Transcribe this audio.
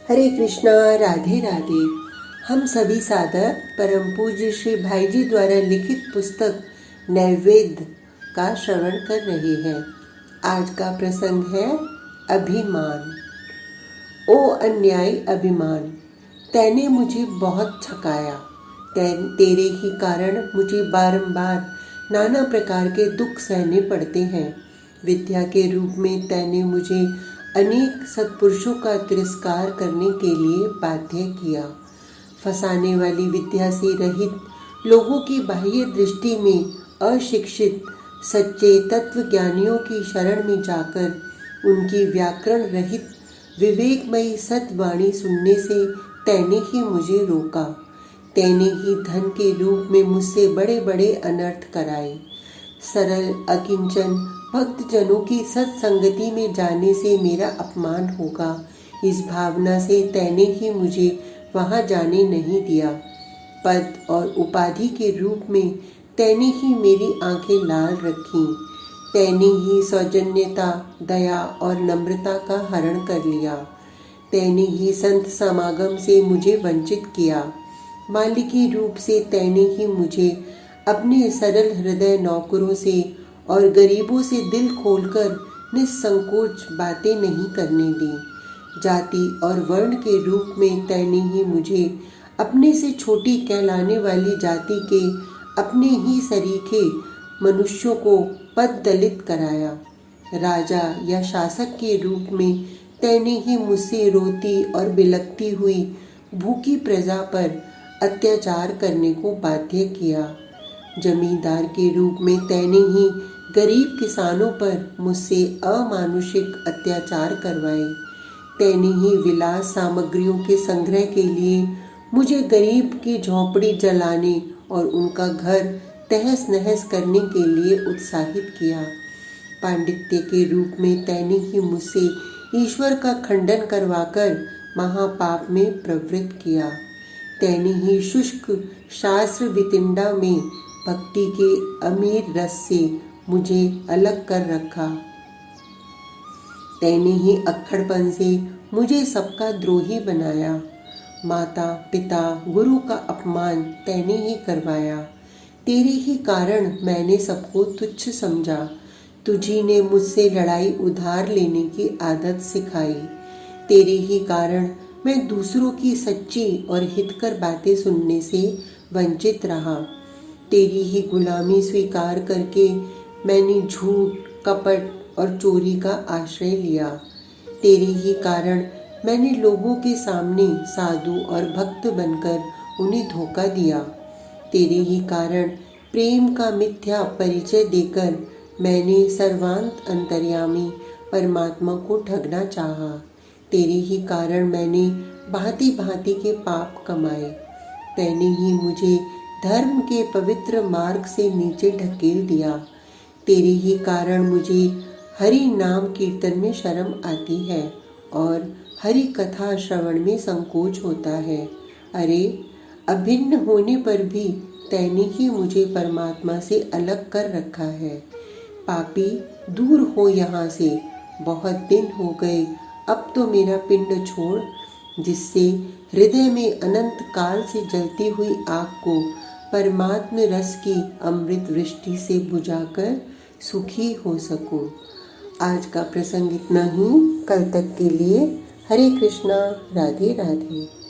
हरे कृष्णा, राधे राधे। हम सभी साधक परम पूज्य श्री भाई जी द्वारा लिखित पुस्तक नैवेद्य का श्रवण कर रहे हैं। आज का प्रसंग है अभिमान। ओ अन्यायी अभिमान, तैने मुझे बहुत थकाया। तेरे ही कारण मुझे बारंबार नाना प्रकार के दुख सहने पड़ते हैं। विद्या के रूप में तैने मुझे अनेक सत्पुरुषों का तिरस्कार करने के लिए बाध्य किया। फंसाने वाली विद्या से रहित लोगों की बाह्य दृष्टि में अशिक्षित सच्चे तत्वज्ञानियों की शरण में जाकर उनकी व्याकरण रहित विवेकमयी सत्वाणी सुनने से तैने ही मुझे रोका। तैने ही धन के रूप में मुझसे बड़े बड़े अनर्थ कराए। सरल अकिंचन भक्तजनों की सत्संगति में जाने से मेरा अपमान होगा, इस भावना से तैने ही मुझे वहां जाने नहीं दिया। पद और उपाधि के रूप में तैने ही मेरी आंखें लाल रखीं। तैने ही सौजन्यता, दया और नम्रता का हरण कर लिया। तैने ही संत समागम से मुझे वंचित किया। मालिकी रूप से तैने ही मुझे अपने सरल हृदय नौकरों से और गरीबों से दिल खोलकर निसंकोच बातें नहीं करने दी। जाति और वर्ण के रूप में तैने ही मुझे अपने से छोटी कहलाने वाली जाति के अपने ही सरीखे मनुष्यों को पद दलित कराया। राजा या शासक के रूप में तैने ही मुझसे रोती और बिलखती हुई भूखी प्रजा पर अत्याचार करने को बाध्य किया। जमींदार के रूप में तैने ही गरीब किसानों पर मुझसे अमानुषिक अत्याचार करवाए। तैने ही विलास सामग्रियों के संग्रह के लिए मुझे गरीब की झोंपड़ी जलाने और उनका घर तहस नहस करने के लिए उत्साहित किया। पांडित्य के रूप में तैने ही मुझसे ईश्वर का खंडन करवाकर महापाप में प्रवृत्त किया। तैने ही शुष्क शास्त्र वितिंडा में भक्ति के अमीर रस से मुझे अलग कर रखा। तैने ही अक्खड़पन से मुझे सबका द्रोही बनाया। माता पिता गुरु का अपमान तैने ही करवाया। तेरे ही कारण मैंने सबको तुच्छ समझा। तुझी ने मुझसे लड़ाई उधार लेने की आदत सिखाई। तेरे ही कारण मैं दूसरों की सच्ची और हितकर बातें सुनने से वंचित रहा। तेरी ही गुलामी स्वीकार करके मैंने झूठ, कपट और चोरी का आश्रय लिया। तेरे ही कारण मैंने लोगों के सामने साधु और भक्त बनकर उन्हें धोखा दिया। तेरे ही कारण प्रेम का मिथ्या परिचय देकर मैंने सर्वांत अंतर्यामी परमात्मा को ठगना चाहा। तेरे ही कारण मैंने भांति भांति के पाप कमाए। तैने ही मुझे धर्म के पवित्र मार्ग से नीचे ढकेल दिया। तेरे ही कारण मुझे हरि नाम कीर्तन में शर्म आती है और हरि कथा श्रवण में संकोच होता है। अरे, अभिन्न होने पर भी तैने ही मुझे परमात्मा से अलग कर रखा है। पापी, दूर हो यहाँ से, बहुत दिन हो गए। अब तो मेरा पिंड छोड़, जिससे हृदय में अनंत काल से जलती हुई आग को परमात्म रस की अमृत वृष्टि से बुझाकर सुखी हो सकूं। आज का प्रसंग इतना ही। कल तक के लिए हरे कृष्णा, राधे राधे।